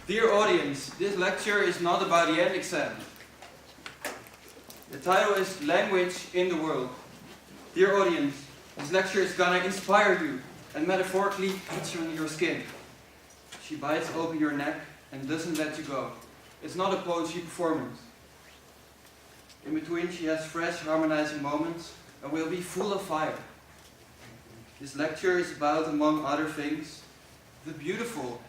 Dear audience, this lecture is not about the end exam. The title is Language in the World. Dear audience, this lecture is gonna inspire you and metaphorically touch on your skin. She bites open your neck and doesn't let you go. It's not a poetry performance. In between she has fresh harmonizing moments and will be full of fire. This lecture is about, among other things, the beautiful,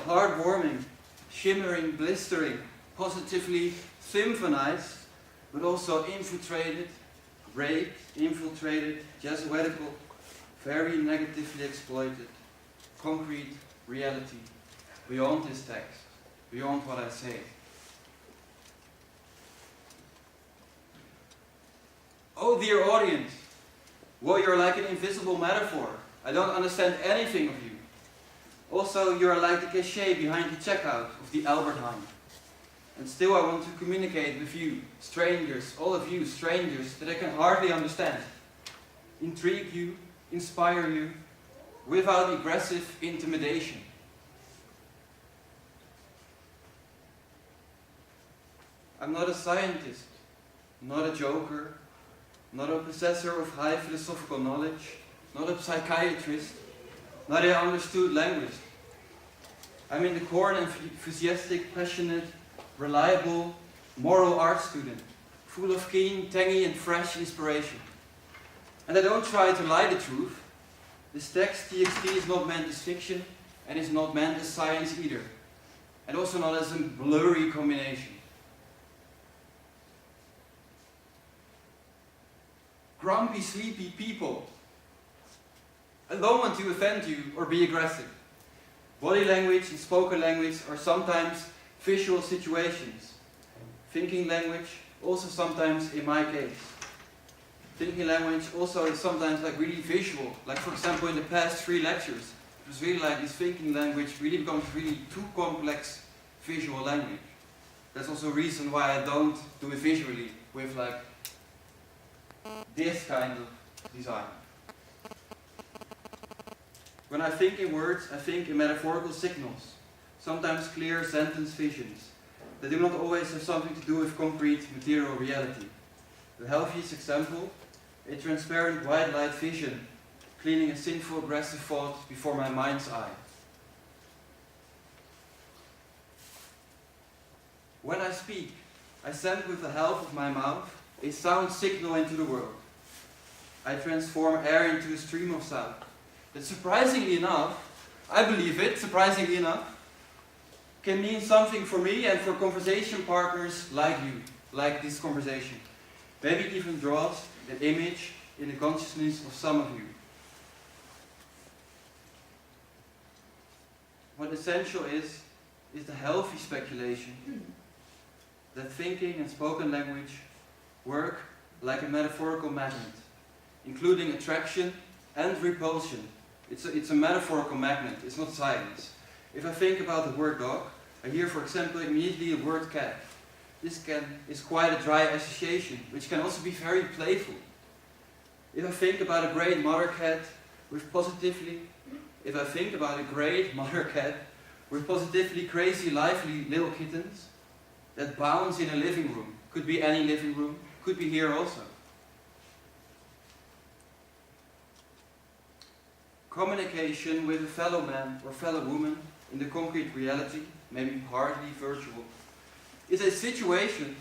heartwarming, shimmering, blistering, positively symphonized, but also infiltrated, raped, infiltrated, Jesuitical, very negatively exploited, concrete reality, beyond this text, beyond what I say. Oh dear audience, well, you're like an invisible metaphor. I don't understand anything of you. Also, you're like the cachet behind the checkout of the Albert Heijn. And still I want to communicate with you, strangers, all of you strangers, that I can hardly understand. Intrigue you, inspire you, without aggressive intimidation. I'm not a scientist, not a joker, not a possessor of high philosophical knowledge, not a psychiatrist, not an understood language. I'm in the core an enthusiastic, passionate, reliable, moral art student, full of keen, tangy and fresh inspiration. And I don't try to lie the truth. This text, TXT, is not meant as fiction and is not meant as science either. And also not as a blurry combination. Grumpy, sleepy people. I don't want to offend you or be aggressive. Body language and spoken language are sometimes visual situations. Thinking language also sometimes in my case. Thinking language also is sometimes like really visual. Like for example in the past 3 lectures, it was really like this thinking language really becomes really too complex visual language. That's also a reason why I don't do it visually with like this kind of design. When I think in words, I think in metaphorical signals, sometimes clear sentence visions, that do not always have something to do with concrete material reality. The healthiest example, a transparent white light vision, cleaning a sinful aggressive thought before my mind's eye. When I speak, I send with the help of my mouth a sound signal into the world. I transform air into a stream of sound. That surprisingly enough, I believe it, surprisingly enough, can mean something for me and for conversation partners like you, like this conversation. Maybe even draws an image in the consciousness of some of you. What essential is the healthy speculation that thinking and spoken language work like a metaphorical magnet, including attraction and repulsion. It's a metaphorical magnet, it's not science. If I think about the word dog, I hear for example immediately the word cat. This is quite a dry association, which can also be very playful. If I think about a great mother cat with positively crazy, lively little kittens that bounce in a living room, could be any living room, could be here also. Communication with a fellow man or fellow woman in the concrete reality, maybe partly virtual, is a situation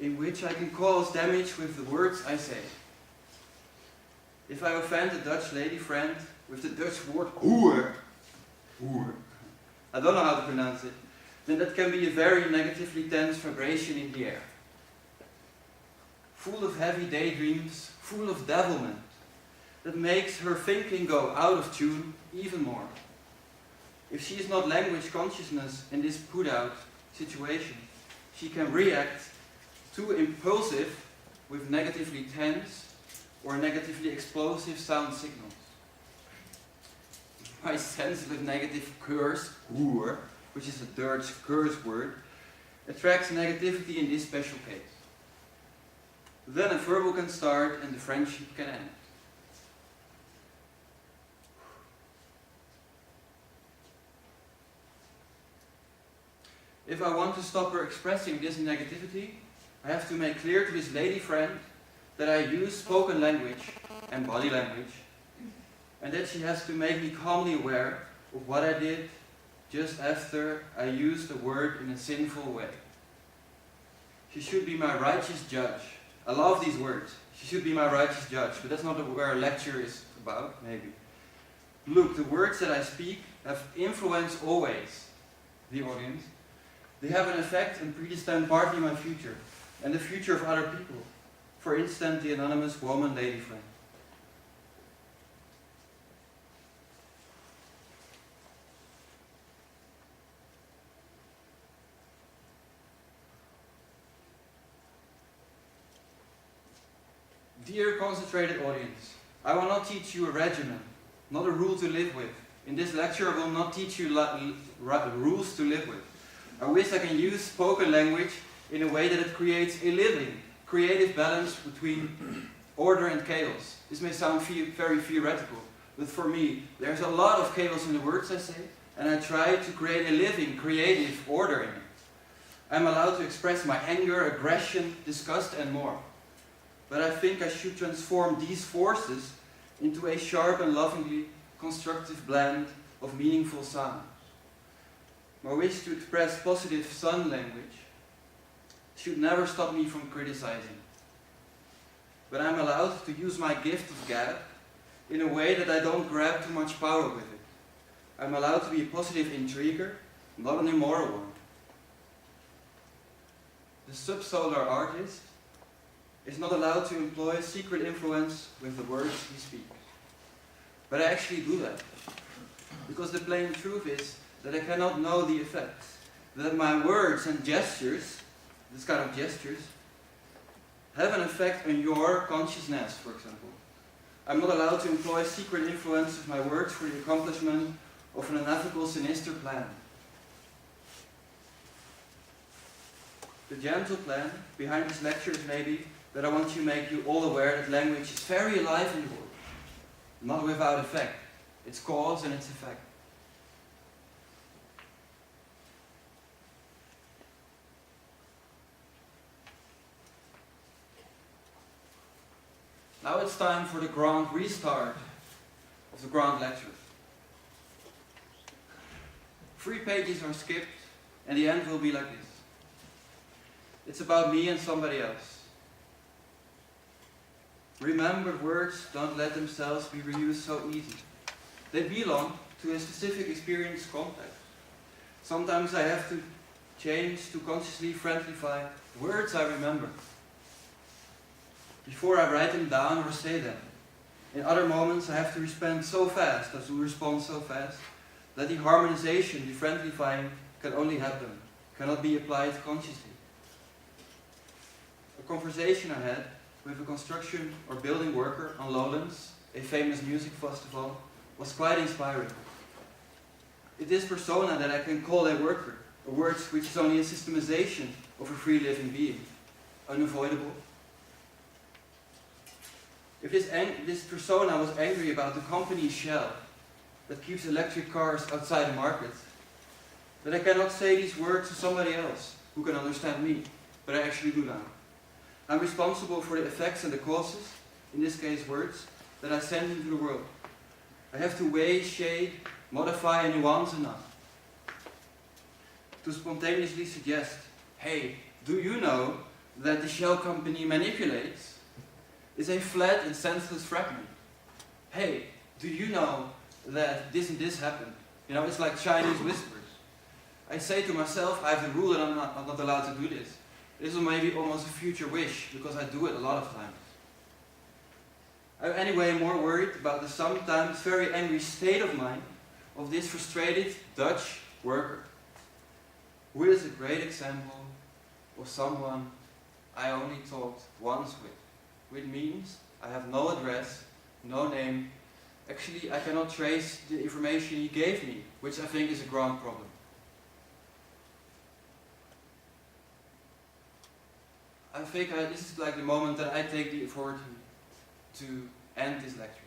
in which I can cause damage with the words I say. If I offend a Dutch lady friend with the Dutch word hoer, I don't know how to pronounce it, then that can be a very negatively tense vibration in the air. Full of heavy daydreams, full of devilment, that makes her thinking go out of tune even more. If she is not language consciousness in this put-out situation, she can react too impulsive with negatively tense or negatively explosive sound signals. My sensitive negative curse, hoer, which is a Dutch curse word, attracts negativity in this special case. Then a verbal can start and the friendship can end. If I want to stop her expressing this negativity, I have to make clear to this lady friend that I use spoken language and body language, and that she has to make me calmly aware of what I did just after I used the word in a sinful way. She should be my righteous judge. I love these words. She should be my righteous judge, but that's not where a lecture is about, maybe. Look, the words that I speak have influence always, the audience. They have an effect and predestine partly my future, and the future of other people. For instance, the anonymous woman lady friend. Dear concentrated audience, I will not teach you a regimen, not a rule to live with. In this lecture I will not teach you rules to live with. I wish I can use spoken language in a way that it creates a living, creative balance between order and chaos. This may sound very theoretical, but for me, there's a lot of chaos in the words I say, and I try to create a living, creative order in it. I'm allowed to express my anger, aggression, disgust, and more. But I think I should transform these forces into a sharp and lovingly constructive blend of meaningful sounds. My wish to express positive sun language should never stop me from criticizing. But I'm allowed to use my gift of gab in a way that I don't grab too much power with it. I'm allowed to be a positive intriguer, not an immoral one. The subsolar artist is not allowed to employ secret influence with the words he speaks. But I actually do that. Because the plain truth is that I cannot know the effects. That my words and gestures, this kind of gestures, have an effect on your consciousness, for example. I'm not allowed to employ secret influence of my words for the accomplishment of an unethical, sinister plan. The gentle plan behind this lecture is maybe that I want to make you all aware that language is very alive in the world, not without effect. Its cause and its effect. Now it's time for the grand restart of the grand lecture. 3 pages are skipped, and the end will be like this. It's about me and somebody else. Remembered words don't let themselves be reused so easy. They belong to a specific experience context. Sometimes I have to change to consciously friendlify words I remember before I write them down or say them. In other moments I have to respond so fast, that the harmonization, the friendlifying, can only happen, cannot be applied consciously. A conversation I had with a construction or building worker on Lowlands, a famous music festival, was quite inspiring. It is persona that I can call a worker, a word which is only a systemization of a free living being, unavoidable. If this persona was angry about the company Shell that keeps electric cars outside the market, then I cannot say these words to somebody else who can understand me, but I actually do now. I'm responsible for the effects and the causes, in this case words, that I send into the world. I have to weigh, shade, modify and nuance enough to spontaneously suggest, hey, do you know that the Shell company manipulates is a flat and senseless fragment? Hey, do you know that this and this happened? You know, it's like Chinese whispers. I say to myself, I have the rule that I'm not allowed to do this. This is maybe almost a future wish, because I do it a lot of times. I'm anyway more worried about the sometimes very angry state of mind of this frustrated Dutch worker, who is a great example of someone I only talked once with, which means I have no address, no name. Actually, I cannot trace the information he gave me, which I think is a grand problem. I think this is like the moment that I take the authority to end this lecture.